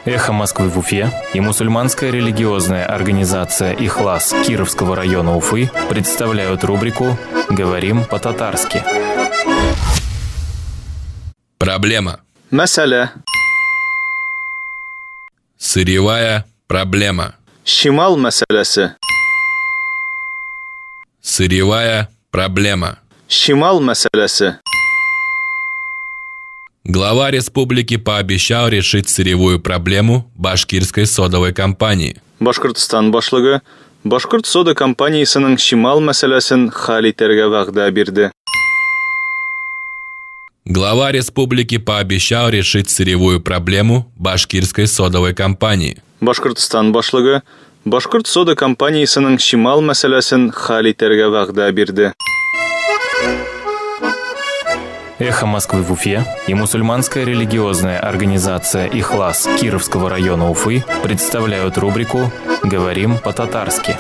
«Эхо Москвы» в Уфе и мусульманская религиозная организация «Ихлас» Кировского района Уфы представляют рубрику «Говорим по-татарски». Проблема. Мәсьәлә. Сырьевая проблема. Шимал мәсьәләсе. Сырьевая проблема. Шимал мәсьәләсе. Глава республики пообещал решить сырьевую проблему башкирской содовой компании. Башкортстан башлыгы Башкорт сода компаниясының Шимал мәсьәләсен хәл итәргә вәгъдә бирде. Глава республики пообещал решить сырьевую проблему башкирской содовой компании. Башкортстан башлыгы Башкорт сода компаниясының Шимал мәсьәләсен хәл итәргә вәгъдә бирде. «Эхо Москвы» в Уфе и мусульманская религиозная организация «Ихлас» Кировского района Уфы представляют рубрику «Говорим по-татарски».